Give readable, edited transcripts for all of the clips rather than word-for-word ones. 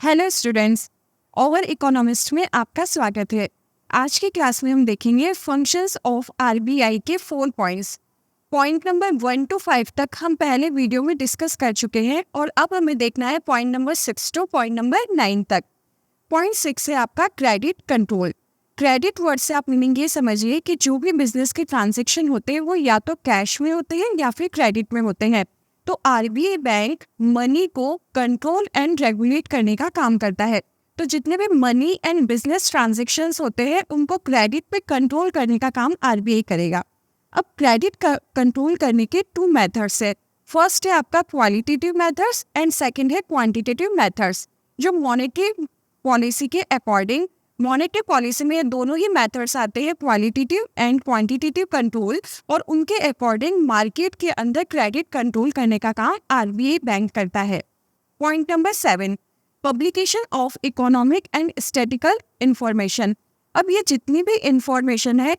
Hello students, over economist में आपका स्वागत है। आज की क्लास में हम देखेंगे फंक्शंस ऑफ आरबीआई के 4 पॉइंट्स। पॉइंट नंबर 1 to 5 तक हम पहले वीडियो में डिस्कस कर चुके हैं और अब हमें देखना है point number 6 to point number 9 तक। पॉइंट 6 है आपका क्रेडिट कंट्रोल। क्रेडिट वर्ड से आप मीनिंग ये समझिए कि जो भी बिजनेस के ट्रांजेक्शन होते हैं वो या तो कैश में होते हैं या फिर क्रेडिट में होते हैं। तो आरबीआई बैंक मनी को कंट्रोल एंड रेगुलेट करने का काम करता है। तो जितने भी मनी एंड बिजनेस ट्रांजैक्शंस होते हैं उनको क्रेडिट पे कंट्रोल करने का काम आरबीआई करेगा। अब क्रेडिट का कंट्रोल करने के 2 मेथड्स है। फर्स्ट है आपका क्वालिटेटिव मेथड्स एंड सेकंड है क्वांटिटेटिव मेथड्स। जो मॉनेटरी पॉलिसी के अकॉर्डिंग मॉनेटरी पॉलिसी में ये दोनों ही मेथड्स आते हैं, क्वालिटेटिव एंड क्वांटिटेटिव कंट्रोल, और उनके अकॉर्डिंग मार्केट के अंदर क्रेडिट कंट्रोल करने का काम आरबीआई बैंक करता है। Point number 7, publication of economic and statistical information. अब ये जितनी भी इंफॉर्मेशन है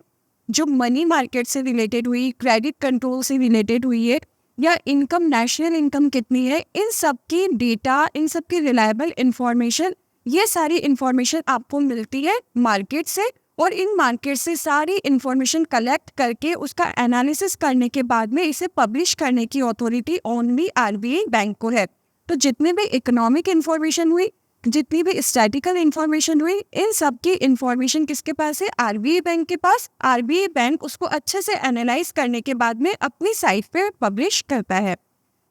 जो मनी मार्केट से रिलेटेड हुई, क्रेडिट कंट्रोल से रिलेटेड हुई है, या इनकम, नेशनल इनकम कितनी है, इन सब की डेटा, इन सब की रिलायबल इंफॉर्मेशन, ये सारी इंफॉर्मेशन आपको मिलती है मार्केट से, और इन मार्केट से सारी इंफॉर्मेशन कलेक्ट करके उसका एनालिसिस करने के बाद में इसे पब्लिश करने की अथॉरिटी ओनली आरबीआई बैंक को है। तो जितनी भी इकोनॉमिक इंफॉर्मेशन हुई, जितनी भी स्टैटिस्टिकल इंफॉर्मेशन हुई, इन सब की इंफॉर्मेशन किसके पास है? आरबीआई बैंक के पास। आरबीआई बैंक उसको अच्छे से एनालाइज करने के बाद में अपनी साइट पे पब्लिश करता है।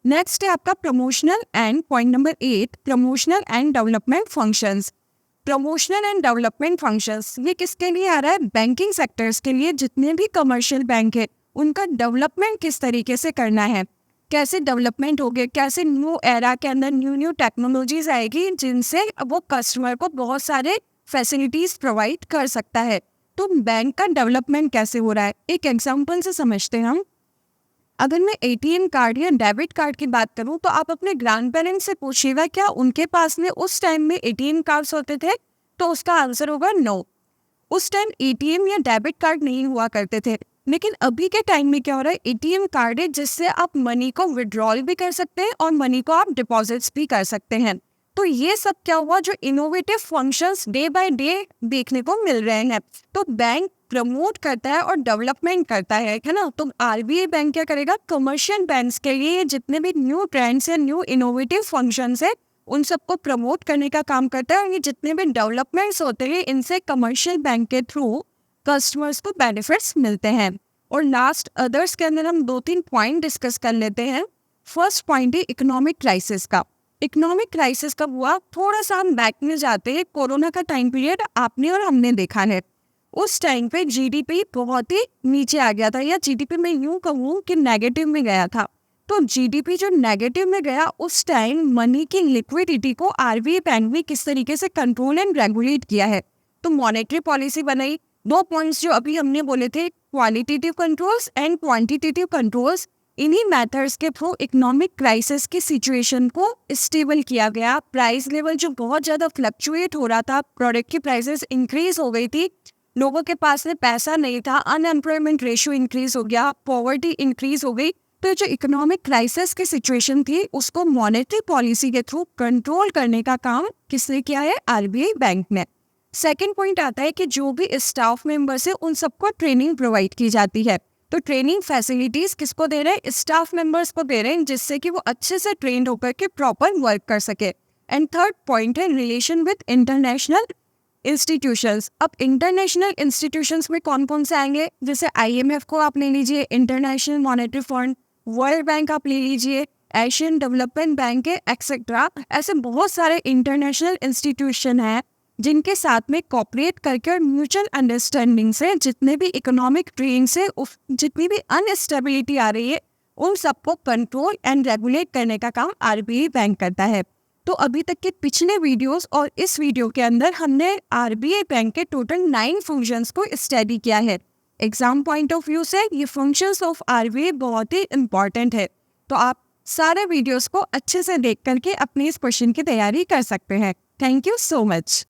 नेक्स्ट है आपका promotional and point number 8, promotional and development functions. Promotional and development functions ये किसके लिए आ रहा है? बैंकिंग सेक्टर्स के लिए। जितने भी कमर्शियल बैंक है उनका डेवलपमेंट किस तरीके से करना है, कैसे डेवलपमेंट होगे, कैसे न्यू एरा के अंदर न्यू टेक्नोलॉजीज आएगी जिनसे वो कस्टमर को बहुत सारे फैसिलिटीज प्रोवाइड कर सकता है। तो बैंक का डेवलपमेंट कैसे हो रहा है, एक एग्जाम्पल से समझते हैं हम। अगर मैं एटीएम कार्ड या डेबिट कार्ड की बात करूं तो आप अपने ग्रैंड पेरेंट्स से पूछिएगा क्या उनके पास में उस टाइम में एटीएम कार्ड्स होते थे, तो उसका आंसर होगा नो। उस टाइम एटीएम या डेबिट कार्ड नहीं हुआ करते थे। लेकिन अभी के टाइम में क्या हो रहा है? एटीएम कार्ड है जिससे आप मनी को विड्रॉल भी कर सकते हैं और मनी को आप डिपॉजिट्स भी कर सकते हैं। तो ये सब क्या हुआ, जो innovative functions day by day देखने को मिल रहे हैं। तो बैंक प्रमोट करता है और डेवलपमेंट करता है ना। तो आरबीआई बैंक क्या करेगा? कमर्शियल बैंक्स के लिए जितने भी न्यू ट्रेंड्स है, न्यू इनोवेटिव फंक्शंस है, उन सबको प्रमोट करने का काम करता है। और ये जितने भी डेवलपमेंट्स होते हैं इनसे कमर्शियल बैंक के थ्रू कस्टमर्स को बेनिफिट्स मिलते हैं। और लास्ट अदर्स के अंदर हम 2-3 पॉइंट डिस्कस कर लेते हैं। फर्स्ट पॉइंट है इकोनॉमिक क्राइसिस का। इकोनॉमिक क्राइसिस कब हुआ? थोड़ा सा हम बैक में जाते हैं। कोरोना का टाइम पीरियड आपने और हमने देखा है। उस टाइम पे जीडीपी बहुत ही नीचे आ गया था, या जीडीपी में यूं कहूँ कि नेगेटिव में गया था। तो जीडीपी जो नेगेटिव में गया, उस टाइम मनी की लिक्विडिटी को आरबीआई बैंक ने किस तरीके से कंट्रोल एंड रेगुलेट किया है? तो मॉनेटरी पॉलिसी बनाई। 2 पॉइंट्स जो अभी हमने बोले थे, qualitative controls and quantitative controls, इन्हीं मेथड्स के थ्रू इकोनॉमिक क्राइसिस की सिचुएशन को स्टेबल किया गया। प्राइस लेवल जो बहुत ज़्यादा फ्लक्चुएट हो रहा था, प्रोडक्ट की प्राइसेस इंक्रीज हो गई थी, लोगों के पास में पैसा नहीं था, अनएम्प्लॉयमेंट रेशियो इंक्रीज हो गया, पॉवर्टी इंक्रीज हो गई। तो जो इकोनॉमिक क्राइसिस की सिचुएशन थी उसको मॉनेटरी पॉलिसी के थ्रू कंट्रोल करने का काम किसने किया है? आरबीआई बैंक ने। सेकेंड पॉइंट आता है कि जो भी स्टाफ मेंबर्स है उन सबको ट्रेनिंग प्रोवाइड की जाती है। तो ट्रेनिंग फैसिलिटीज किसको दे रहे हैं? स्टाफ मेंबर्स को दे रहे हैं, जिससे कि वो अच्छे से ट्रेंड होकर के प्रॉपर वर्क कर सके। एंड थर्ड पॉइंट है रिलेशन विद इंटरनेशनल इंस्टीट्यूशंस। अब इंटरनेशनल इंस्टीट्यूशंस में कौन कौन से आएंगे? जैसे आईएमएफ को आप ले लीजिए, international monetary fund, world bank आप ले लीजिए, एशियन डेवलपमेंट बैंक है, एक्सेट्रा। ऐसे बहुत सारे इंटरनेशनल इंस्टीट्यूशन हैं जिनके साथ में कॉपरेट करके और म्यूचुअल अंडरस्टैंडिंग से जितने भी इकोनॉमिक ट्रेंड से जितनी भी अनस्टेबिलिटी आ रही है उन सबको कंट्रोल एंड रेगुलेट करने का काम आरबीआई बैंक करता है। तो अभी तक के पिछले वीडियोस और इस वीडियो के अंदर हमने आरबीआई बैंक के टोटल 9 फंक्शंस को स्टडी किया है। एग्जाम पॉइंट ऑफ व्यू से ये फंक्शंस ऑफ आरबीआई बहुत ही इम्पॉर्टेंट है। तो आप सारे वीडियोस को अच्छे से देख करके अपनी इस क्वेश्चन की तैयारी कर सकते हैं। Thank you so much.